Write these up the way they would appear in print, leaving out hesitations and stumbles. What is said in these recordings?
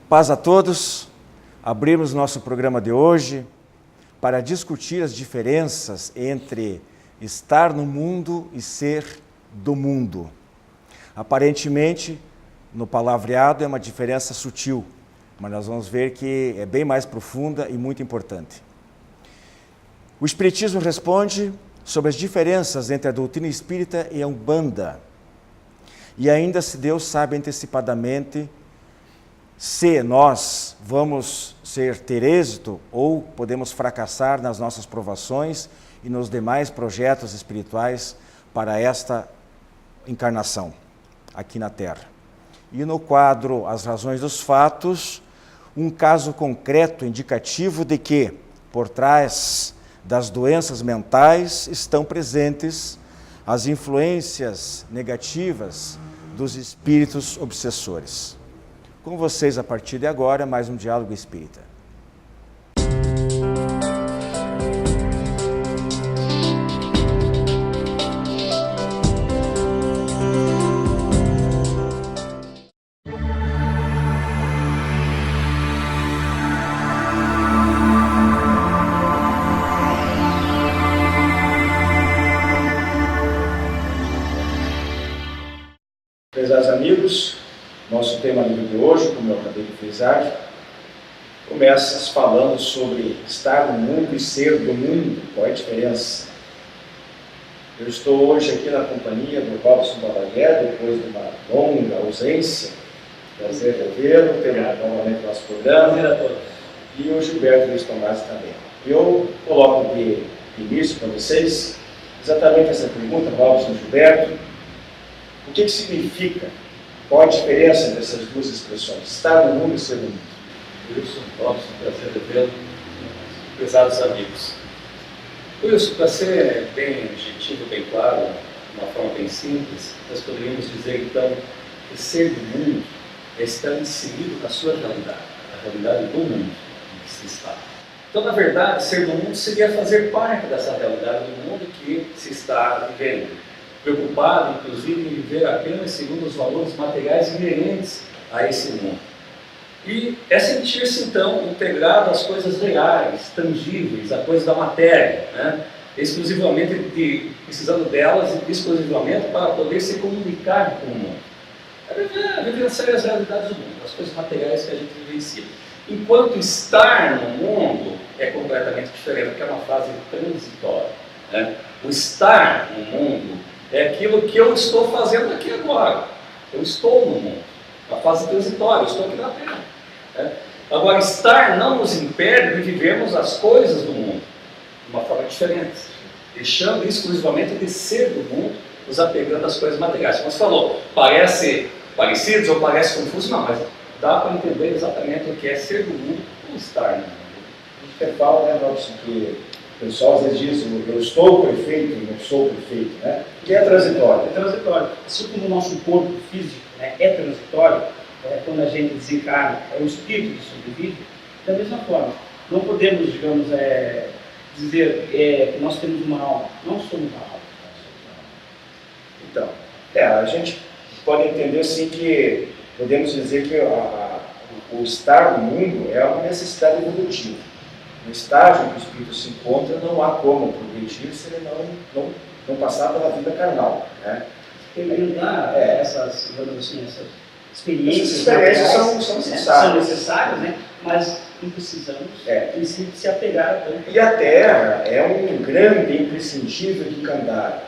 Paz a todos. Abrimos nosso programa de hoje para discutir as diferenças entre estar no mundo e ser do mundo. Aparentemente, no palavreado é uma diferença sutil, mas nós vamos ver que é bem mais profunda e muito importante. O Espiritismo responde sobre as diferenças entre a doutrina espírita e a Umbanda. E ainda se Deus sabe antecipadamente se nós vamos ter êxito ou podemos fracassar nas nossas provações e nos demais projetos espirituais para esta encarnação aqui na Terra. E no quadro As Razões dos Fatos, um caso concreto indicativo de que, por trás das doenças mentais, estão presentes as influências negativas dos espíritos obsessores. Com vocês, a partir de agora, mais um Diálogo Espírita. Prezados amigos, nosso tema livre de hoje, como eu acabei de frisar, começa falando sobre estar no mundo e ser do mundo. Qual é a diferença? Eu estou hoje aqui na companhia do Robson Balaguer, depois de uma longa ausência. Prazer revê-lo, ter novamente nosso programa. E o Gilberto Luiz Tomás também. Eu coloco de início para vocês exatamente essa pergunta, Robson e Gilberto. O que significa? Qual a diferença entre essas duas expressões? Estar no mundo e ser no mundo. Wilson, Robson, prazer revê-lo. Prezados amigos. Wilson, para ser bem objetivo, bem claro, de uma forma bem simples, nós poderíamos dizer então que ser do mundo é estar inserido na sua realidade, na realidade do mundo em que se está. Então, na verdade, ser do mundo seria fazer parte dessa realidade do mundo que se está vivendo. Preocupado, inclusive, em viver apenas segundo os valores materiais inerentes a esse mundo. E é sentir-se, então, integrado às coisas reais, tangíveis, a coisas da matéria, né? Exclusivamente precisando delas exclusivamente para poder se comunicar com o mundo. É vivenciar as realidades do mundo, as coisas materiais que a gente vivencia. Enquanto estar no mundo é completamente diferente, porque é uma fase transitória, né? O estar no mundo é aquilo que eu estou fazendo aqui agora. Eu estou no mundo, na fase transitória, eu estou aqui na Terra. Né? Agora, estar não nos impede de vivermos as coisas do mundo de uma forma diferente, deixando exclusivamente de ser do mundo, nos apegando às coisas materiais. Como você falou, parece parecidos ou parece confuso, não, mas dá para entender exatamente o que é ser do mundo ou estar no mundo. A gente até fala, né, Robson, que o pessoal às vezes diz, eu estou perfeito e não sou perfeito, né? Que é transitório. É transitório. Assim como o nosso corpo físico, né, é transitório, quando a gente desencarna, é o espírito que sobrevive, da mesma forma. Não podemos, digamos, dizer que nós temos uma alma. Não somos uma alma. Então, a gente pode entender assim que podemos dizer que o estar no mundo é uma necessidade evolutiva. No estágio em que o espírito se encontra, não há como progredir se ele não passar pela vida carnal, né? Experimentar essas experiências são necessárias, né? Mas não precisamos se apegar a tanto. E a Terra é um grande imprescindível de Kandara,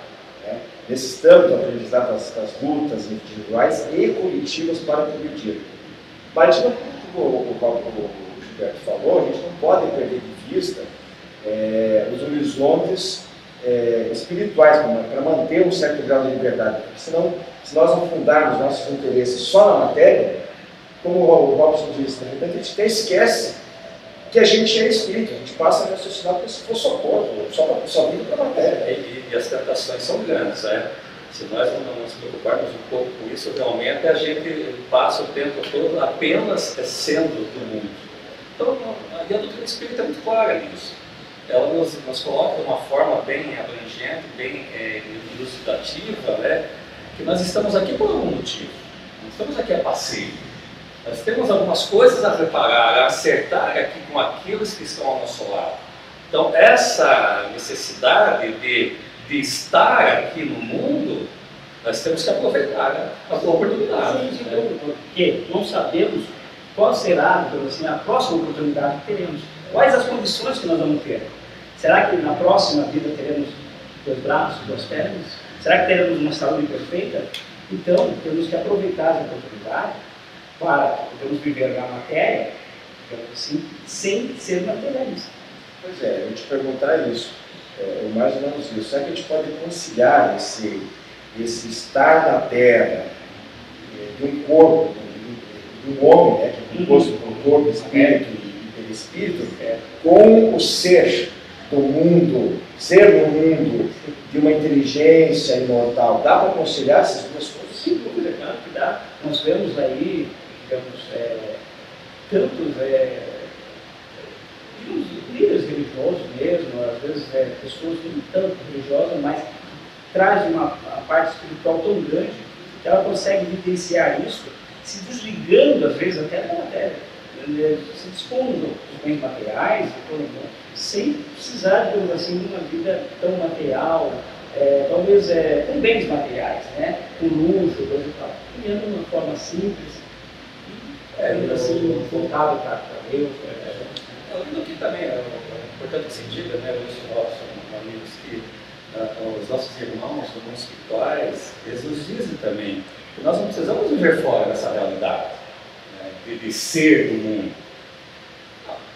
né? Necessitamos aprendizar das lutas individuais e coletivas para progredir. Mas, como o Gilberto falou, a gente não pode perder de vista os horizontes espirituais para manter um certo grau de liberdade. Porque senão, se nós afundarmos nossos interesses só na matéria, como o Robson disse, de repente a gente até esquece que a gente é espírito, a gente passa a raciocinar como se fosse só vive para a matéria. E as tentações são grandes, né? Se nós não nos preocuparmos um pouco com isso, realmente a gente passa o tempo todo apenas sendo do mundo. Então, a doutrina espírita é muito clara nisso. Ela nos coloca de uma forma bem abrangente, bem elucidativa, né? Que nós estamos aqui por algum motivo. Não estamos aqui a passeio. Nós temos algumas coisas a reparar, a acertar aqui com aqueles que estão ao nosso lado. Então, essa necessidade de estar aqui no mundo, nós temos que aproveitar, né? A oportunidade. Sim, porque não sabemos qual será, então, assim, a próxima oportunidade que teremos. Quais as condições que nós vamos ter? Será que na próxima vida teremos 2 braços, 2 pernas? Será que teremos uma saúde perfeita? Então, temos que aproveitar essa oportunidade para podermos viver na matéria, digamos assim, sem ser materialista. Pois é, eu ia te perguntar isso, mais ou menos isso. Será que a gente pode conciliar esse estar na Terra, de um corpo, de um homem, né, que é composto por corpo, espírito e perispírito, com o ser do mundo, ser no mundo, de uma inteligência imortal? Dá para conciliar essas duas coisas? Sem dúvida, claro que dá. Nós vemos aí, digamos, tantos líderes religiosos mesmo, às vezes pessoas não tanto religiosas, mas trazem uma parte espiritual tão grande que ela consegue vivenciar isso, se desligando às vezes até da matéria, se dispondo dos bens materiais, sem precisar, digamos assim, de uma vida tão material, talvez com bens materiais, né? Com luxo, coisa e tal, vivendo de uma forma simples, assim, voltado para Deus. Além que também é importante que se diga, né, os nossos amigos, que os nossos irmãos, os irmãos espirituais, eles nos dizem também que nós não precisamos viver fora dessa realidade, né, de ser do mundo.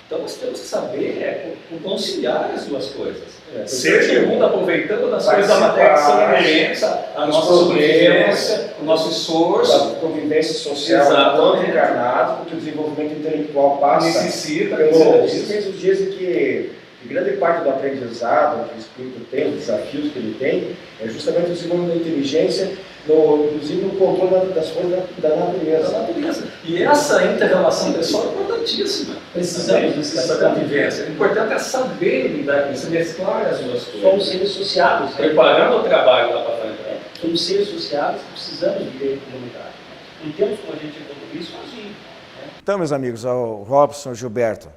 Então nós temos que saber conciliar as duas coisas. Ser do mundo aproveitando das coisas da matéria que são inerentes à nossa sobrevivência, o nosso esforço, a convivência social todo encarnado, porque o desenvolvimento intelectual passa necessita pelos dias em que grande parte do aprendizado que o espírito tem, os desafios que ele tem, é justamente o desenvolvimento da inteligência, inclusive no controle das coisas da natureza. E essa inter-relação pessoal é importantíssima. Precisamos dessa convivência. O importante é saber lidar com isso, mesclar as duas coisas. Somos seres sociáveis. Preparando o trabalho lá para frente. Somos seres sociáveis que precisamos viver em comunidade. Não temos como a gente evoluir sozinho. Então, meus amigos, o Robson, o Gilberto,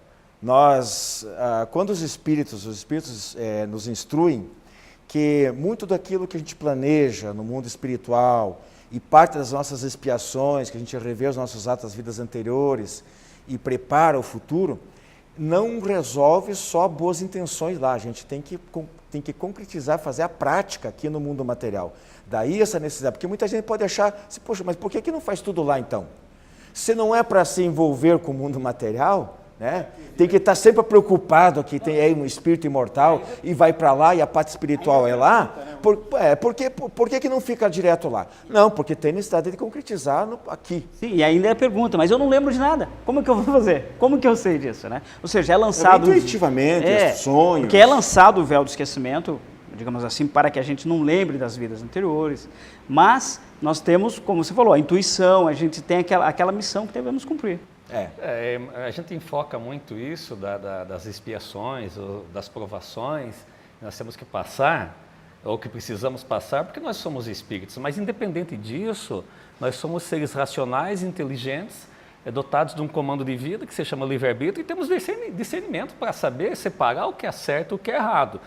nós, quando os espíritos nos instruem que muito daquilo que a gente planeja no mundo espiritual e parte das nossas expiações, que a gente revê os nossos atos das vidas anteriores e prepara o futuro, não resolve só boas intenções lá, a gente tem que concretizar, fazer a prática aqui no mundo material. Daí essa necessidade, porque muita gente pode achar, poxa, mas por que não faz tudo lá então? Se não é para se envolver com o mundo material, né? Tem que estar sempre preocupado que tem um espírito imortal e vai para lá e a parte espiritual é lá. Por que não fica direto lá? Não, porque tem necessidade de concretizar aqui. Sim, e ainda é a pergunta, mas eu não lembro de nada. Como que eu vou fazer? Como que eu sei disso, né? Ou seja, é lançado... Intuitivamente, sonhos. Porque é lançado o véu do esquecimento, digamos assim, para que a gente não lembre das vidas anteriores. Mas nós temos, como você falou, a intuição, a gente tem aquela missão que devemos cumprir. A gente enfoca muito isso das expiações, ou das provações que nós temos que passar, ou que precisamos passar, porque nós somos espíritos. Mas, independente disso, nós somos seres racionais, inteligentes, dotados de um comando de vida que se chama livre-arbítrio, e temos discernimento para saber separar o que é certo e o que é errado,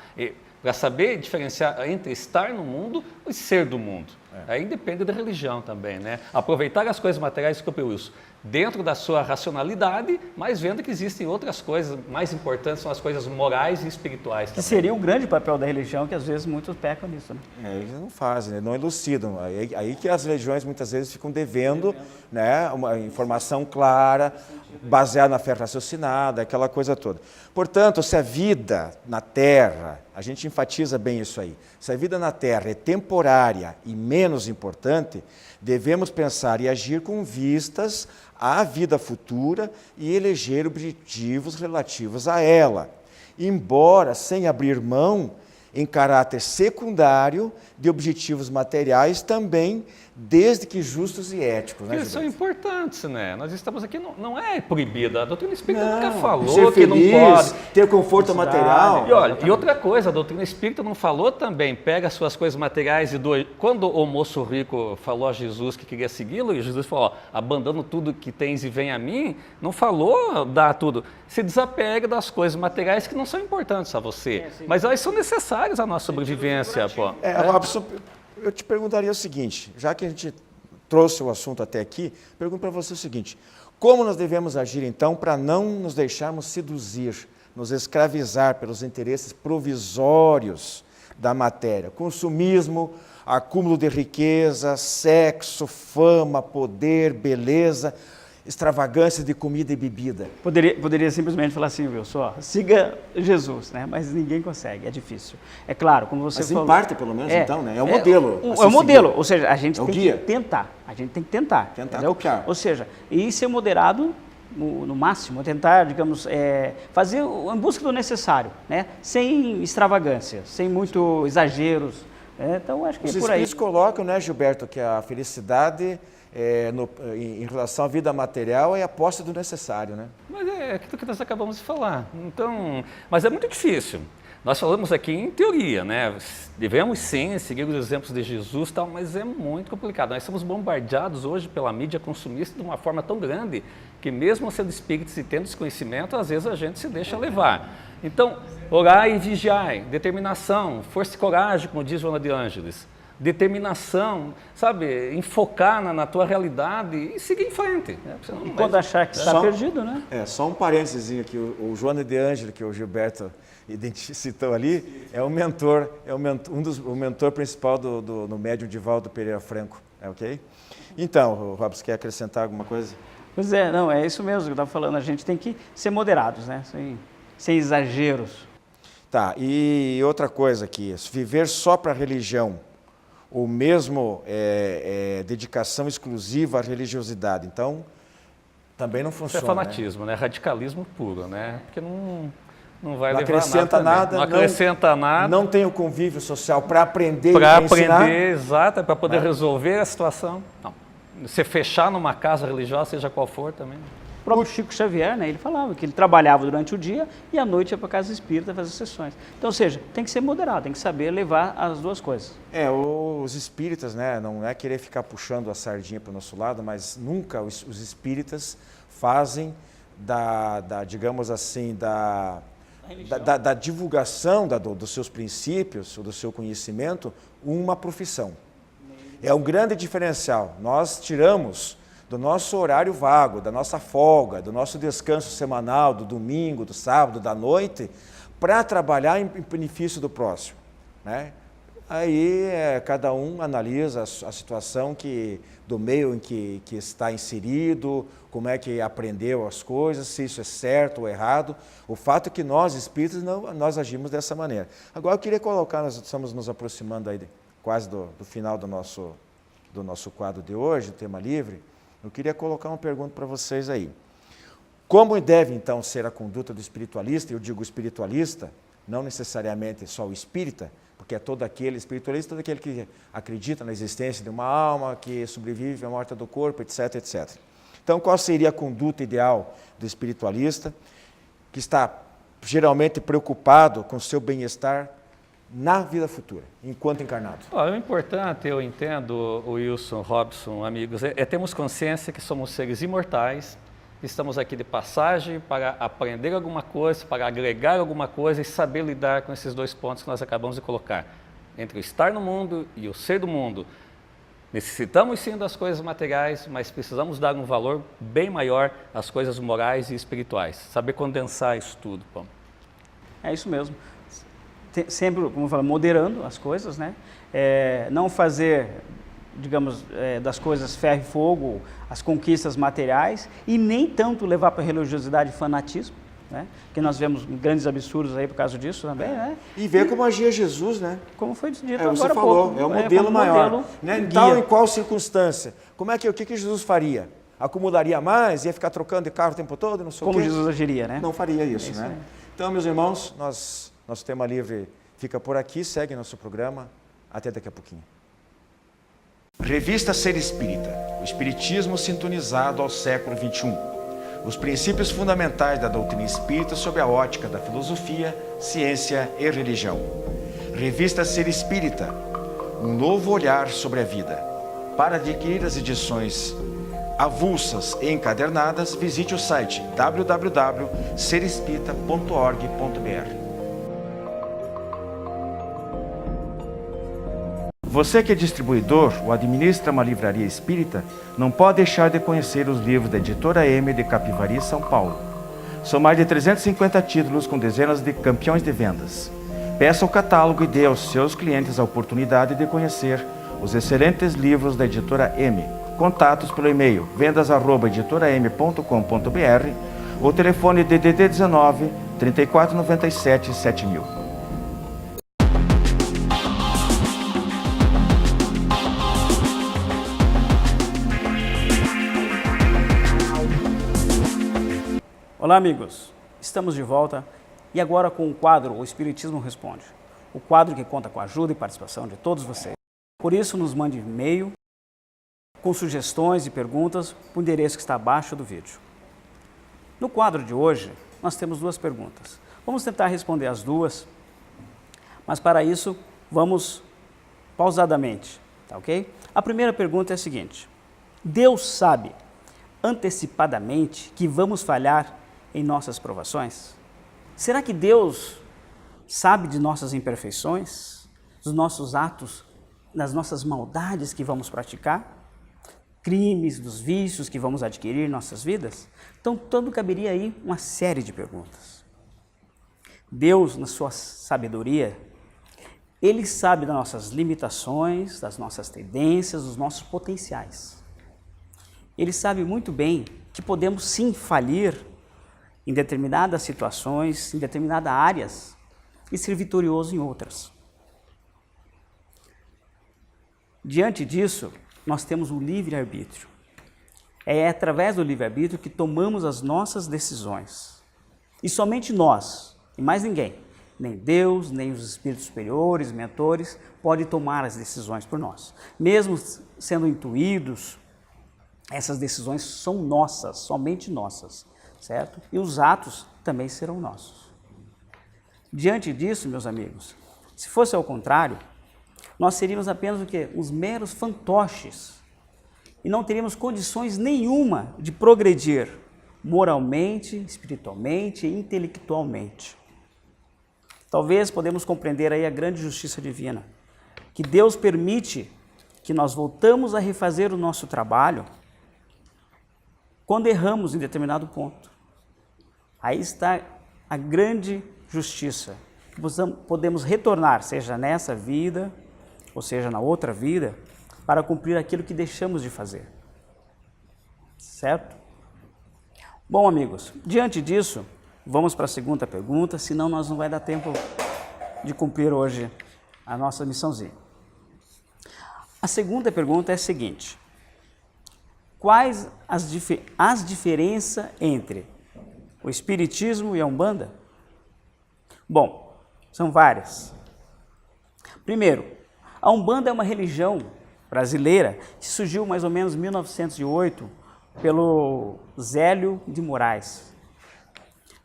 para saber diferenciar entre estar no mundo e ser do mundo. Aí depende da religião também, né? Aproveitar as coisas materiais que eu uso dentro da sua racionalidade, mas vendo que existem outras coisas mais importantes, são as coisas morais e espirituais também. Que seria um grande papel da religião, que às vezes muitos pecam nisso, né? Eles não fazem, não elucidam. Aí que as religiões muitas vezes ficam devendo, né, uma informação clara, baseada na fé raciocinada, aquela coisa toda. Portanto, se a vida na Terra, a gente enfatiza bem isso aí, se a vida na Terra é temporária e menos importante, devemos pensar e agir com vistas à vida futura e eleger objetivos relativos a ela, embora sem abrir mão, em caráter secundário, de objetivos materiais também desde que justos e éticos, né, Eles são Gilberto? importantes, né? Nós estamos aqui, não é proibida. A doutrina espírita nunca Ser falou que feliz, não pode. ter conforto material. E olha, e outra coisa, a doutrina espírita não falou também, pega as suas coisas materiais e doe. Quando o moço rico falou a Jesus que queria segui-lo, e Jesus falou, ó, abandona tudo que tens e vem a mim, não falou dar tudo. Se desapega das coisas materiais que não são importantes a você, mas elas são necessárias à nossa sobrevivência, pô. Robson, eu te perguntaria o seguinte, já que a gente trouxe o assunto até aqui, pergunto para você o seguinte, como nós devemos agir então para não nos deixarmos seduzir, nos escravizar pelos interesses provisórios da matéria? Consumismo, acúmulo de riqueza, sexo, fama, poder, beleza, extravagância de comida e bebida. Poderia simplesmente falar assim, Wilson, ó, siga Jesus, né? Mas ninguém consegue, é difícil. É claro, como você falou... Mas em parte, pelo menos, então, né? É o modelo. É o modelo, ou seja, a gente É o tem guia. que tentar, a gente tem que tentar. Tentar entendeu? copiar. Ou seja, e ser moderado no máximo, tentar, digamos, fazer em busca do necessário, né? Sem extravagância, sem muito exageros. Então, acho que Os é por aí. espíritos colocam, né, Gilberto, que a felicidade... em relação à vida material é a posse do necessário, né? Mas é aquilo que nós acabamos de falar. Então, mas é muito difícil. Nós falamos aqui em teoria, né? Devemos sim seguir os exemplos de Jesus e tal, mas é muito complicado. Nós somos bombardeados hoje pela mídia consumista de uma forma tão grande que mesmo sendo espíritos e tendo esse conhecimento, às vezes a gente se deixa levar. Então, orai e vigiai, determinação, força e coragem, como diz Joana de Ângeles. Determinação, sabe, enfocar na tua realidade e seguir em frente. E quando achar que está perdido, né? Só um parênteses aqui, o Joana de Ângelo, que o Gilberto citou ali, é o mentor, o mentor principal do médium Divaldo Pereira Franco, ok? Então, Robson, quer acrescentar alguma coisa? Pois é, não, é isso mesmo que eu estava falando, a gente tem que ser moderados, né? Sem exageros. Tá, e outra coisa aqui, viver só para a religião, ou mesmo dedicação exclusiva à religiosidade. Então, também não funciona. Isso é fanatismo, né? Radicalismo puro, né? Porque não vai não levar acrescenta nada. Não acrescenta nada. Não tem o convívio social para aprender para e ensinar. aprender, exato, para poder resolver a situação. Não. Você fechar numa casa religiosa, seja qual for também. O próprio Chico Xavier, né, ele falava que ele trabalhava durante o dia e à noite ia para a casa espírita fazer sessões. Então, ou seja, tem que ser moderado, tem que saber levar as duas coisas. Os espíritas, né, não é querer ficar puxando a sardinha para o nosso lado, mas nunca os espíritas fazem digamos assim, da divulgação dos seus princípios, ou do seu conhecimento, uma profissão. É um grande diferencial. Nós tiramos do nosso horário vago, da nossa folga, do nosso descanso semanal, do domingo, do sábado, da noite, para trabalhar em benefício do próximo, né? Aí cada um analisa a situação do meio em que está inserido, como é que aprendeu as coisas, se isso é certo ou errado. O fato é que nós, espíritas, nós agimos dessa maneira. Agora eu queria colocar, nós estamos nos aproximando aí quase do final do nosso quadro de hoje, o tema livre. Eu queria colocar uma pergunta para vocês aí. Como deve, então, ser a conduta do espiritualista? Eu digo espiritualista, não necessariamente só o espírita, porque é todo aquele espiritualista, todo aquele que acredita na existência de uma alma, que sobrevive à morte do corpo, etc, etc. Então, qual seria a conduta ideal do espiritualista, que está geralmente preocupado com o seu bem-estar na vida futura, enquanto encarnado? O importante, eu entendo, Wilson, Robson, amigos, é termos consciência que somos seres imortais, estamos aqui de passagem para aprender alguma coisa, para agregar alguma coisa e saber lidar com esses dois pontos que nós acabamos de colocar, entre o estar no mundo e o ser do mundo. Necessitamos sim das coisas materiais, mas precisamos dar um valor bem maior às coisas morais e espirituais, saber condensar isso tudo. Pô. É isso mesmo. Sempre, como eu falo, moderando as coisas, né? Não fazer, digamos, das coisas ferro e fogo, as conquistas materiais, e nem tanto levar para a religiosidade e fanatismo, né? Que nós vemos grandes absurdos aí por causa disso também, né? E ver como agia Jesus, né? Como foi dito agora você há falou, pouco. é o modelo maior. Modelo, né? Tal em qual circunstância? O que Jesus faria? Acumularia mais? Ia ficar trocando de carro o tempo todo? Não sei como o quê? Jesus agiria, né? Não faria isso, né? Aí. Então, meus irmãos, nosso tema livre fica por aqui, segue nosso programa. Até daqui a pouquinho. Revista Ser Espírita, o Espiritismo sintonizado ao século XXI. Os princípios fundamentais da doutrina espírita sob a ótica da filosofia, ciência e religião. Revista Ser Espírita, um novo olhar sobre a vida. Para adquirir as edições avulsas e encadernadas, visite o site www.serespirita.org.br. Você que é distribuidor ou administra uma livraria espírita, não pode deixar de conhecer os livros da Editora M de Capivari, São Paulo. São mais de 350 títulos com dezenas de campeões de vendas. Peça o catálogo e dê aos seus clientes a oportunidade de conhecer os excelentes livros da Editora M. Contatos pelo e-mail vendas@editoram.com.br ou telefone DDD 19 3497 7000. Olá amigos, estamos de volta e agora com o quadro O Espiritismo Responde, o quadro que conta com a ajuda e participação de todos vocês. Por isso nos mande e-mail com sugestões e perguntas para o endereço que está abaixo do vídeo. No quadro de hoje nós temos duas perguntas, vamos tentar responder as duas, mas para isso vamos pausadamente, tá ok? A primeira pergunta é a seguinte: Deus sabe antecipadamente que vamos falhar em nossas provações? Será que Deus sabe de nossas imperfeições, dos nossos atos, das nossas maldades que vamos praticar, crimes, dos vícios que vamos adquirir em nossas vidas? Então, caberia aí uma série de perguntas. Deus, na sua sabedoria, Ele sabe das nossas limitações, das nossas tendências, dos nossos potenciais. Ele sabe muito bem que podemos sim falir em determinadas situações, em determinadas áreas e ser vitorioso em outras. Diante disso, nós temos o livre-arbítrio. É através do livre-arbítrio que tomamos as nossas decisões. E somente nós, e mais ninguém, nem Deus, nem os espíritos superiores, mentores, podem tomar as decisões por nós. Mesmo sendo intuídos, essas decisões são nossas, somente nossas, certo? E os atos também serão nossos. Diante disso, meus amigos, se fosse ao contrário, nós seríamos apenas o quê? Os meros fantoches e não teríamos condições nenhuma de progredir moralmente, espiritualmente e intelectualmente. Talvez podemos compreender aí a grande justiça divina, que Deus permite que nós voltamos a refazer o nosso trabalho quando erramos em determinado ponto. Aí está a grande justiça. Podemos retornar, seja nessa vida, ou seja na outra vida, para cumprir aquilo que deixamos de fazer. Certo? Bom, amigos, diante disso, vamos para a segunda pergunta, senão nós não vai dar tempo de cumprir hoje a nossa missãozinha. A segunda pergunta é a seguinte: quais as diferenças entre o Espiritismo e a Umbanda? Bom, são várias. Primeiro, a Umbanda é uma religião brasileira que surgiu mais ou menos em 1908 pelo Zélio de Moraes.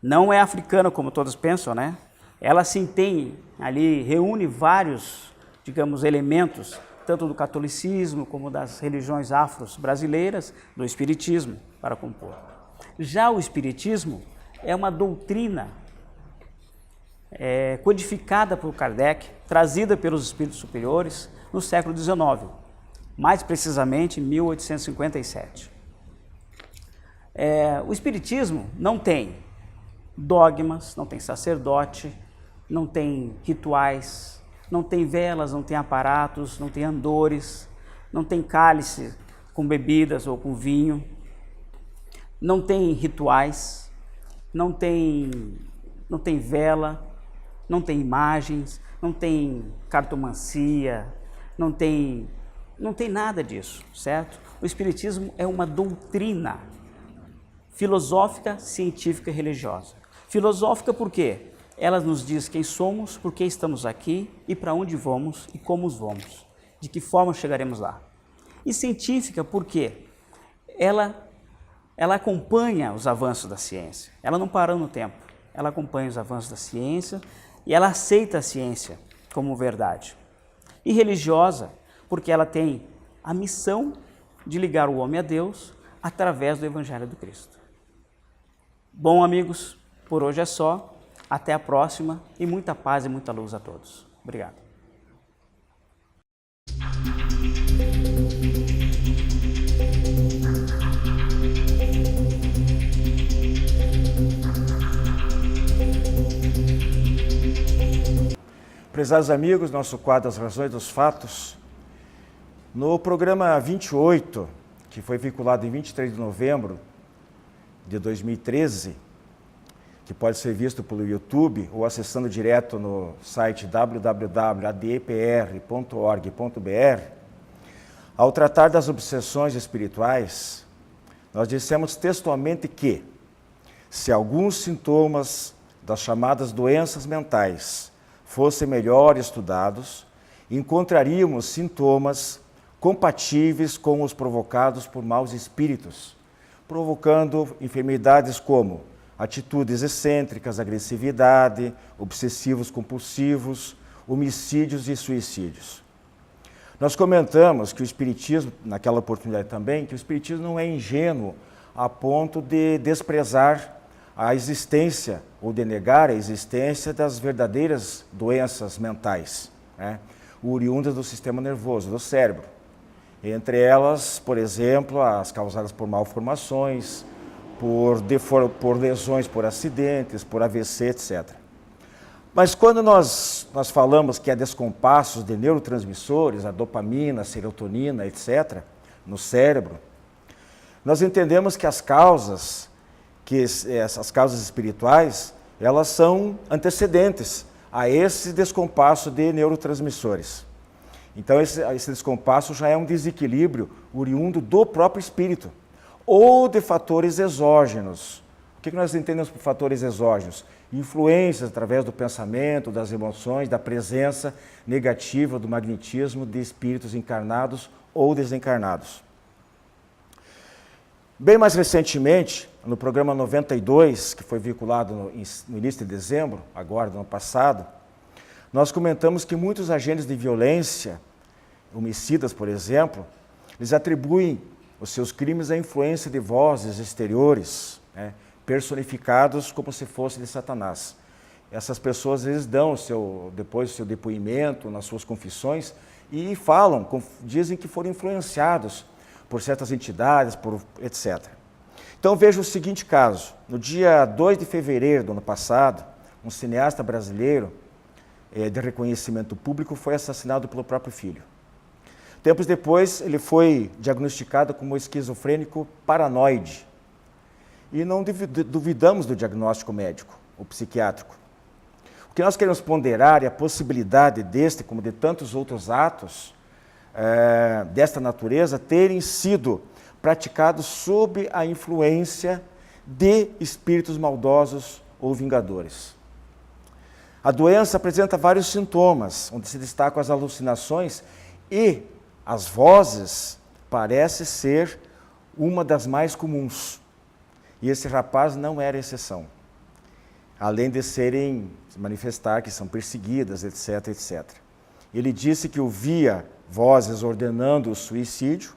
Não é africana como todos pensam, né? Ela sim tem ali, reúne vários, digamos, elementos, tanto do catolicismo como das religiões afros brasileiras, do espiritismo para compor. Já o espiritismo é uma doutrina codificada por Kardec, trazida pelos espíritos superiores no século XIX, mais precisamente em 1857. O espiritismo não tem dogmas, não tem sacerdote, não tem rituais, não tem velas, não tem aparatos, não tem andores, não tem cálice com bebidas ou com vinho, não tem rituais, não tem vela, não tem imagens, não tem cartomancia, não tem nada disso, certo? O Espiritismo é uma doutrina filosófica, científica e religiosa. Filosófica por quê? Ela nos diz quem somos, por que estamos aqui e para onde vamos e como vamos, de que forma chegaremos lá. E científica porque ela acompanha os avanços da ciência, ela não parou no tempo, ela acompanha os avanços da ciência e ela aceita a ciência como verdade. E religiosa porque ela tem a missão de ligar o homem a Deus através do Evangelho do Cristo. Bom, amigos, por hoje é só. Até a próxima e muita paz e muita luz a todos. Obrigado. Prezados amigos, nosso quadro As Razões dos Fatos, no programa 28, que foi vinculado em 23 de novembro de 2013, que pode ser visto pelo YouTube ou acessando direto no site www.adepr.org.br, ao tratar das obsessões espirituais, nós dissemos textualmente que, se alguns sintomas das chamadas doenças mentais fossem melhor estudados, encontraríamos sintomas compatíveis com os provocados por maus espíritos, provocando enfermidades como atitudes excêntricas, agressividade, obsessivos compulsivos, homicídios e suicídios. Nós comentamos que o Espiritismo, naquela oportunidade também, que o Espiritismo não é ingênuo a ponto de desprezar a existência ou de negar a existência das verdadeiras doenças mentais, né, oriundas do sistema nervoso, do cérebro. Entre elas, por exemplo, as causadas por malformações, por lesões, por acidentes, por AVC, etc. Mas quando nós falamos que há descompassos de neurotransmissores, a dopamina, a serotonina, etc., no cérebro, nós entendemos que essas causas espirituais, elas são antecedentes a esse descompasso de neurotransmissores. Então, esse descompasso já é um desequilíbrio oriundo do próprio espírito, ou de fatores exógenos. O que nós entendemos por fatores exógenos? Influências através do pensamento, das emoções, da presença negativa do magnetismo de espíritos encarnados ou desencarnados. Bem mais recentemente, no programa 92, que foi vinculado no início de dezembro, agora do ano passado, nós comentamos que muitos agentes de violência, homicidas, por exemplo, eles atribuem os seus crimes à influência de vozes exteriores, né, personificados como se fosse de Satanás. Essas pessoas, às vezes, dão depois o seu depoimento nas suas confissões e falam, dizem que foram influenciados por certas entidades, etc. Então veja o seguinte caso. No dia 2 de fevereiro do ano passado, um cineasta brasileiro de reconhecimento público foi assassinado pelo próprio filho. Tempos depois, ele foi diagnosticado como esquizofrênico paranoide. E não duvidamos do diagnóstico médico ou psiquiátrico. O que nós queremos ponderar é a possibilidade deste, como de tantos outros atos desta natureza, terem sido praticados sob a influência de espíritos maldosos ou vingadores. A doença apresenta vários sintomas, onde se destacam as alucinações e as vozes parece ser uma das mais comuns. E esse rapaz não era exceção. Além de se manifestar que são perseguidas, etc, etc. Ele disse que ouvia vozes ordenando o suicídio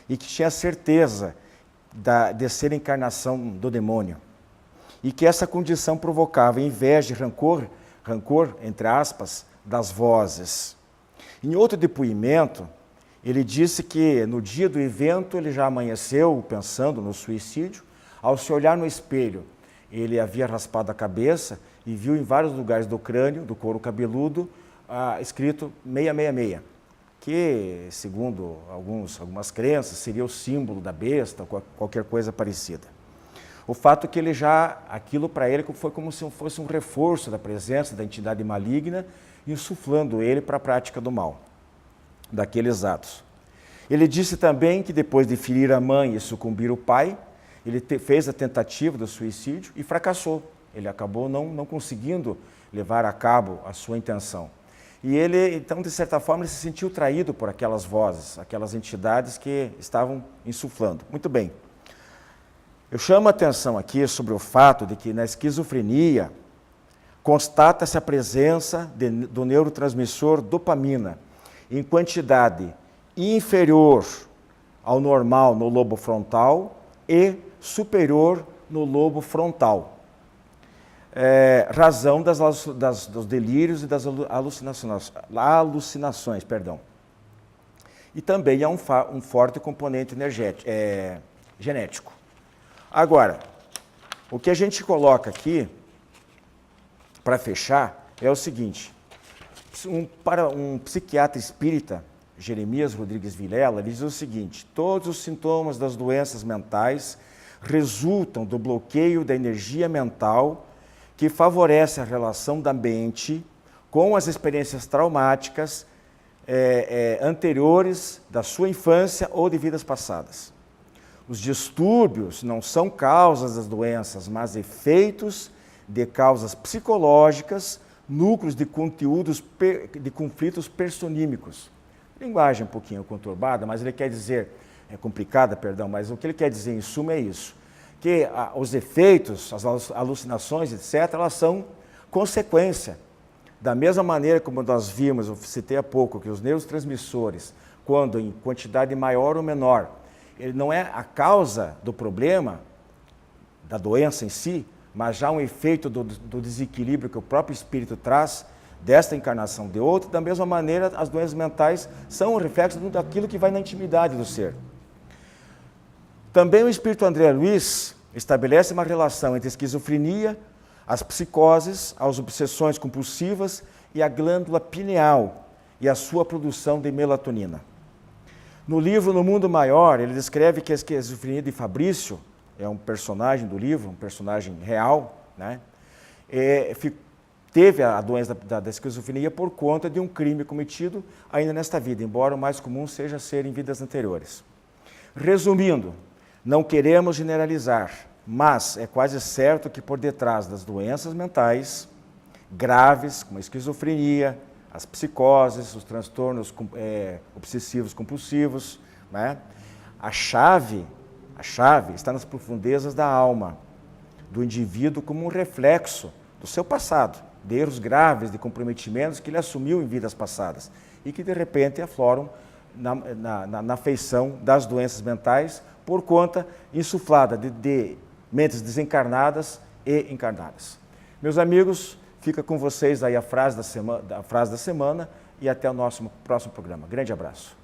e que tinha certeza de ser a encarnação do demônio. E que essa condição provocava inveja e rancor, entre aspas, das vozes. Em outro depoimento, ele disse que no dia do evento ele já amanheceu pensando no suicídio. Ao se olhar no espelho, ele havia raspado a cabeça e viu em vários lugares do crânio, do couro cabeludo, escrito 666, que, segundo algumas crenças, seria o símbolo da besta, ou qualquer coisa parecida. O fato é que aquilo para ele foi como se fosse um reforço da presença da entidade maligna, insuflando ele para a prática do mal, daqueles atos. Ele disse também que depois de ferir a mãe e sucumbir o pai, ele fez a tentativa do suicídio e fracassou. Ele acabou não conseguindo levar a cabo a sua intenção. E ele, então, de certa forma, ele se sentiu traído por aquelas vozes, aquelas entidades que estavam insuflando. Muito bem. Eu chamo a atenção aqui sobre o fato de que na esquizofrenia constata-se a presença do neurotransmissor dopamina em quantidade inferior ao normal no lobo frontal e superior no lobo frontal. Razão dos delírios e das alucinações. E também há um forte componente genético. Agora, o que a gente coloca aqui, para fechar, é o seguinte. Para um psiquiatra espírita, Jeremias Rodrigues Vilela, ele diz o seguinte: todos os sintomas das doenças mentais resultam do bloqueio da energia mental que favorece a relação da mente com as experiências traumáticas anteriores da sua infância ou de vidas passadas. Os distúrbios não são causas das doenças, mas efeitos de causas psicológicas, núcleos de conteúdos de conflitos personímicos. Linguagem um pouquinho conturbada, mas ele quer dizer, complicada, perdão, mas o que ele quer dizer em suma é isso, que os efeitos, as alucinações, etc., elas são consequência. Da mesma maneira como nós vimos, eu citei há pouco, que os neurotransmissores, quando em quantidade maior ou menor, ele não é a causa do problema, da doença em si, mas já um efeito do desequilíbrio que o próprio espírito traz desta encarnação de outra. Da mesma maneira, as doenças mentais são um reflexo daquilo que vai na intimidade do ser. Também o espírito André Luiz estabelece uma relação entre a esquizofrenia, as psicoses, as obsessões compulsivas e a glândula pineal e a sua produção de melatonina. No livro No Mundo Maior, ele descreve que a esquizofrenia de Fabrício, é um personagem do livro, um personagem real, né? Teve a doença da esquizofrenia por conta de um crime cometido ainda nesta vida, embora o mais comum seja ser em vidas anteriores. Resumindo, não queremos generalizar, mas é quase certo que por detrás das doenças mentais graves, como a esquizofrenia, as psicoses, os transtornos obsessivos compulsivos, né? A chave está nas profundezas da alma do indivíduo como um reflexo do seu passado, de erros graves, de comprometimentos que ele assumiu em vidas passadas e que de repente afloram na feição das doenças mentais por conta insuflada de mentes desencarnadas e encarnadas. Meus amigos, fica com vocês aí a frase da semana e até o nosso próximo programa. Grande abraço.